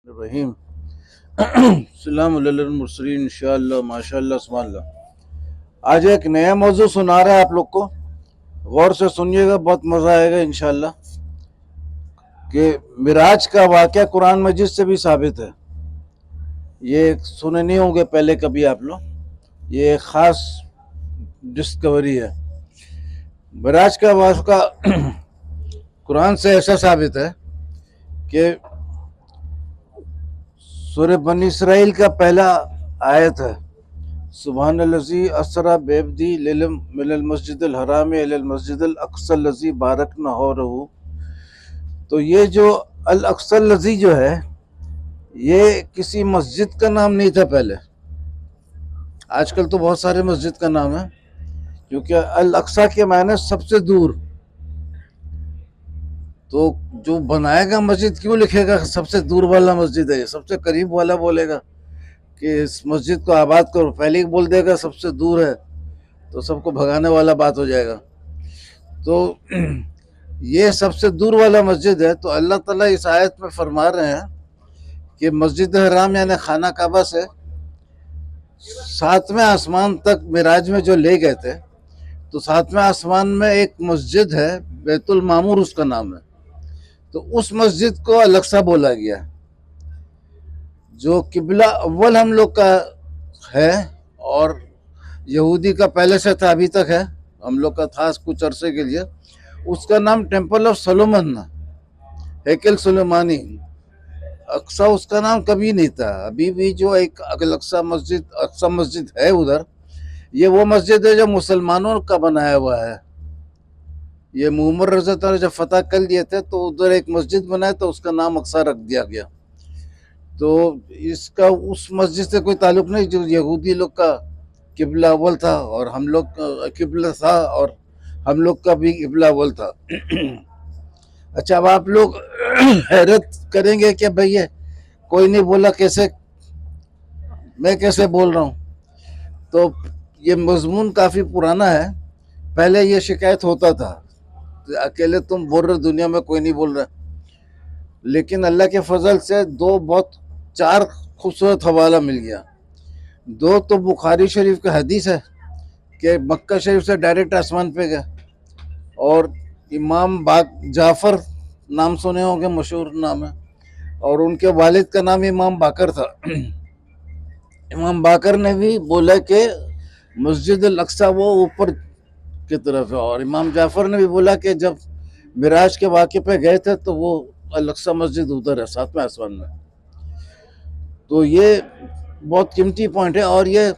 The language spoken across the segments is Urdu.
الرحیم السلام علیہ المرسلین انشاءاللہ ماشاءاللہ سبحان اللہ۔ آج ایک نیا موضوع سنا رہا ہے آپ لوگ کو، غور سے سنیے گا، بہت مزہ آئے گا انشاءاللہ۔ کہ معراج کا واقعہ قرآن مجید سے بھی ثابت ہے، یہ سنے نہیں ہوں گے پہلے کبھی آپ لوگ، یہ ایک خاص ڈسکوری ہے۔ معراج کا واقعہ قرآن سے ایسا ثابت ہے کہ سورہ بنی اسرائیل کا پہلا آیت ہے، سبحان الذی اسری بعبدہ لیلا من المسجد الحرام الی المسجد الاقصی الذی بارکنا حولہ۔ تو یہ جو الاقصی الذی جو ہے، یہ کسی مسجد کا نام نہیں تھا پہلے، آج کل تو بہت سارے مسجد کا نام ہے، کیونکہ الاقصی کے معنی سب سے دور۔ تو جو بنائے گا مسجد کیوں لکھے گا سب سے دور والا مسجد ہے، سب سے قریب والا بولے گا کہ اس مسجد کو آباد کرو، پہلے ہی بول دے گا سب سے دور ہے تو سب کو بھگانے والا بات ہو جائے گا۔ تو یہ سب سے دور والا مسجد ہے، تو اللہ تعالیٰ اس آیت میں فرما رہے ہیں کہ مسجد حرام یعنی خانہ کعبہ سے 7ویں آسمان تک معراج میں جو لے گئے تھے، تو 7ویں آسمان میں ایک مسجد ہے بیت المعمور اس کا نام ہے، تو اس مسجد کو الاقصی بولا گیا، جو قبلہ اول ہم لوگ کا ہے اور یہودی کا پہلے سے تھا، ابھی تک ہے، ہم لوگ کا تھا کچھ عرصے کے لیے۔ اس کا نام ٹیمپل آف سولومن، ہیکل سلیمانی۔ اقصی اس کا نام کبھی نہیں تھا، ابھی بھی جو ایک اقصی مسجد ہے ادھر، یہ وہ مسجد ہے جو مسلمانوں کا بنایا ہوا ہے۔ یہ معمر رضی اللہ عنہ جب فتح کر لیے تھے تو ادھر ایک مسجد بنایا تو اس کا نام اقصی رکھ دیا گیا۔ تو اس کا اس مسجد سے کوئی تعلق نہیں جو یہودی لوگ کا قبلہ اول تھا، اور ہم لوگ کا قبلہ تھا، اور ہم لوگ کا بھی قبلہ اول تھا۔ اچھا، اب آپ لوگ حیرت کریں گے کہ بھئی کوئی نہیں بولا، کیسے میں کیسے بول رہا ہوں؟ تو یہ مضمون کافی پرانا ہے، پہلے یہ شکایت ہوتا تھا، اکیلے تم بول رہے، دنیا میں کوئی نہیں بول رہا، لیکن اللہ کے فضل سے بہت 4 خوبصورت حوالہ مل گیا۔ 2 تو بخاری شریف کا حدیث ہے کہ مکہ شریف سے ڈائریکٹ آسمان پہ گئے، اور امام جعفر نام سنے ہوں گے، مشہور نام ہے، اور ان کے والد کا نام امام باقر تھا۔ امام باقر نے بھی بولا کہ مسجد الاقصی وہ اوپر کی طرف ہے، اور امام جعفر نے بھی بولا کہ جب معراج کے واقعے پہ گئے تھے تو وہ الاقصی مسجد ادھر ہے 7ویں آسمان میں۔ تو یہ بہت قیمتی پوائنٹ ہے، اور یہ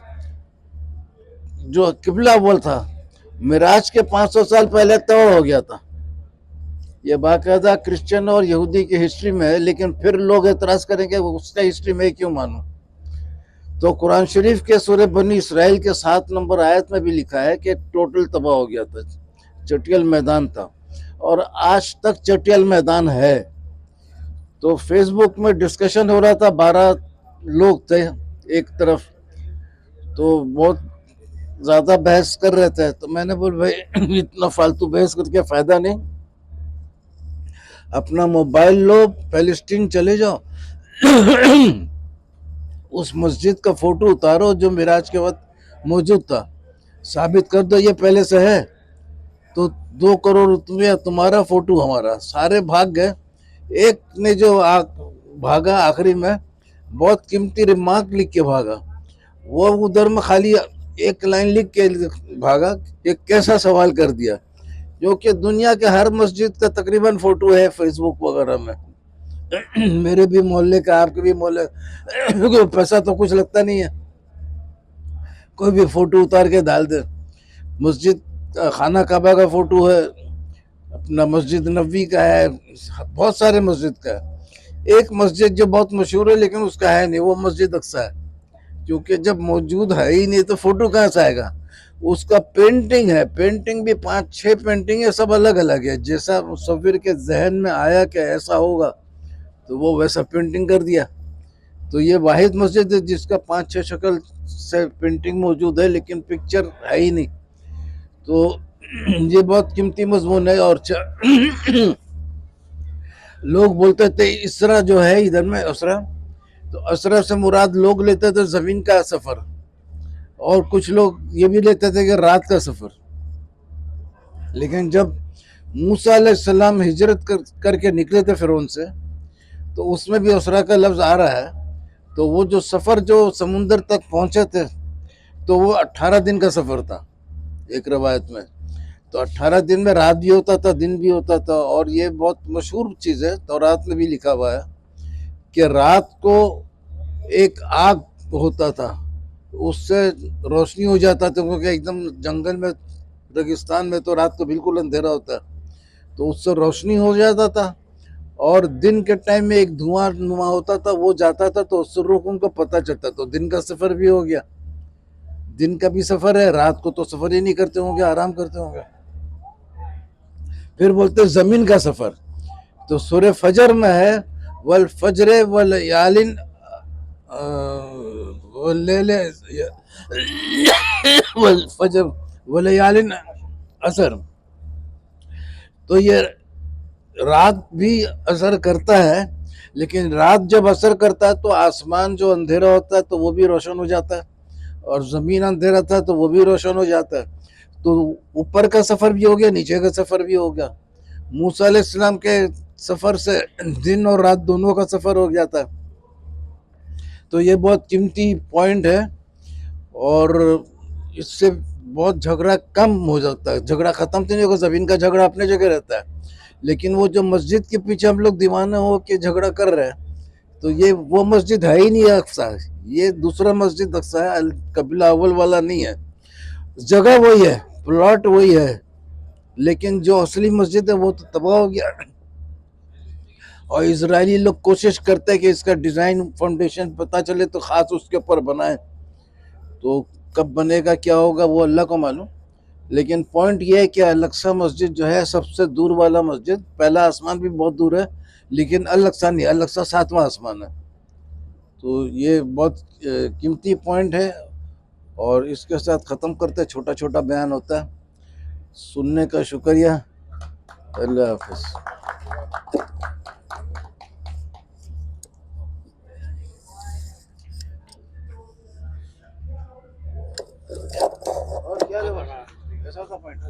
جو قبلہ اول تھا معراج کے 500 سال پہلے طے ہو گیا تھا، یہ باقاعدہ کرسچن اور یہودی کی ہسٹری میں ہے، لیکن پھر لوگ اعتراض کریں گے اس کا ہسٹری میں کیوں مانوں؟ تو قرآن شریف کے سورہ بنی اسرائیل کے 7 نمبر آیت میں بھی لکھا ہے کہ ٹوٹل تباہ ہو گیا تھا، چٹیل میدان تھا، اور آج تک چٹیل میدان ہے۔ تو فیس بک میں ڈسکشن ہو رہا تھا، 12 لوگ تھے ایک طرف، تو بہت زیادہ بحث کر رہے تھے، تو میں نے بول بھائی اتنا فالتو بحث کر کے فائدہ نہیں، اپنا موبائل لو، فلسطین چلے جاؤ، اس مسجد کا فوٹو اتارو جو معراج کے وقت موجود تھا، ثابت کر دو یہ پہلے سے ہے، تو 2 کروڑ روپیہ تمہارا، فوٹو ہمارا۔ سارے بھاگ گئے، ایک نے جو بھاگا آخری میں بہت قیمتی ریمارک لکھ کے بھاگا، وہ ادھر میں خالی ایک لائن لکھ کے بھاگا، ایک کیسا سوال کر دیا، جو کہ دنیا کے ہر مسجد کا تقریباً فوٹو ہے فیس بک وغیرہ میں، میرے بھی محلے کا، آپ کے بھی محلے، کیونکہ پیسہ تو کچھ لگتا نہیں ہے، کوئی بھی فوٹو اتار کے ڈال دے۔ مسجد خانہ کعبہ کا فوٹو ہے، اپنا مسجد نبوی کا ہے، بہت سارے مسجد کا ہے۔ ایک مسجد جو بہت مشہور ہے لیکن اس کا ہے نہیں، وہ مسجد اقصی ہے، کیونکہ جب موجود ہے ہی نہیں تو فوٹو کہاں سے آئے گا؟ اس کا پینٹنگ ہے، پینٹنگ بھی 5-6 پینٹنگ ہے، سب الگ الگ ہے، جیسا مصور کے ذہن میں آیا کہ ایسا ہوگا تو وہ ویسا پینٹنگ کر دیا۔ تو یہ واحد مسجد ہے جس کا 5-6 شکل سے پینٹنگ موجود ہے لیکن پکچر ہے ہی نہیں۔ تو یہ بہت قیمتی مضمون ہے، اور لوگ بولتے تھے اسرا جو ہے ادھر میں، اسرا تو اشرف سے مراد لوگ لیتے تھے زمین کا سفر، اور کچھ لوگ یہ بھی لیتے تھے کہ رات کا سفر. لیکن جب موسیٰ علیہ السلام ہجرت کر کے نکلے تھے فرعون سے، تو اس میں بھی اسرا کا لفظ آ رہا ہے. تو وہ جو سفر جو سمندر تک پہنچے تھے تو وہ 18 دن کا سفر تھا ایک روایت میں. تو 18 دن میں رات بھی ہوتا تھا، دن بھی ہوتا تھا. اور یہ بہت مشہور چیز ہے، تورات میں بھی لکھا ہوا ہے کہ رات کو ایک آگ ہوتا تھا، اس سے روشنی ہو جاتا تھا، کیونکہ ایک دم جنگل میں ریگستان میں تو رات کو بالکل اندھیرا ہوتا ہے، تو اس سے روشنی ہو جاتا تھا. اور دن کے ٹائم میں ایک دھواں نما ہوتا تھا، وہ جاتا تھا تو اس سے ان کو پتہ چلتا. تو دن کا سفر بھی ہو گیا، دن کا بھی سفر ہے، رات کو تو سفر ہی نہیں کرتے ہوں گے، آرام کرتے ہوں گے. پھر بولتے زمین کا سفر، تو سورہ فجر میں ہے والفجر والیال واللیل والفجر والیال عشر. تو یہ رات بھی اثر کرتا ہے، لیکن رات جب اثر کرتا ہے تو آسمان جو اندھیرا ہوتا ہے تو وہ بھی روشن ہو جاتا ہے، اور زمین اندھیرا تھا تو وہ بھی روشن ہو جاتا ہے. تو اوپر کا سفر بھی ہو گیا، نیچے کا سفر بھی ہو گیا. موسیٰ علیہ السلام کے سفر سے دن اور رات دونوں کا سفر ہو گیا تھا. تو یہ بہت قیمتی پوائنٹ ہے، اور اس سے بہت جھگڑا کم ہو جاتا ہے. جھگڑا ختم تو نہیں ہوگا، زمین کا جھگڑا اپنے جگہ رہتا ہے، لیکن وہ جو مسجد کے پیچھے ہم لوگ دیوانے ہو کے جھگڑا کر رہے ہیں، تو یہ وہ مسجد ہے ہی نہیں اقصی، یہ دوسرا مسجد اقصی ہے، قبلہ اول والا نہیں ہے. جگہ وہی ہے، پلاٹ وہی ہے، لیکن جو اصلی مسجد ہے وہ تو تباہ ہو گیا. اور اسرائیلی لوگ کوشش کرتے ہیں کہ اس کا ڈیزائن فاؤنڈیشن پتہ چلے تو خاص اس کے اوپر بنائیں. تو کب بنے گا کیا ہوگا وہ اللہ کو معلوم. لیکن پوائنٹ یہ ہے کہ الاقصی مسجد جو ہے سب سے دور والا مسجد، پہلا آسمان بھی بہت دور ہے، لیکن الاقصی نہیں، الاقصی 7واں آسمان ہے. تو یہ بہت قیمتی پوائنٹ ہے، اور اس کے ساتھ ختم کرتے، چھوٹا چھوٹا بیان ہوتا ہے. سننے کا شکریہ. اللہ حافظ. اور کیا ایسا تھا پوائنٹ.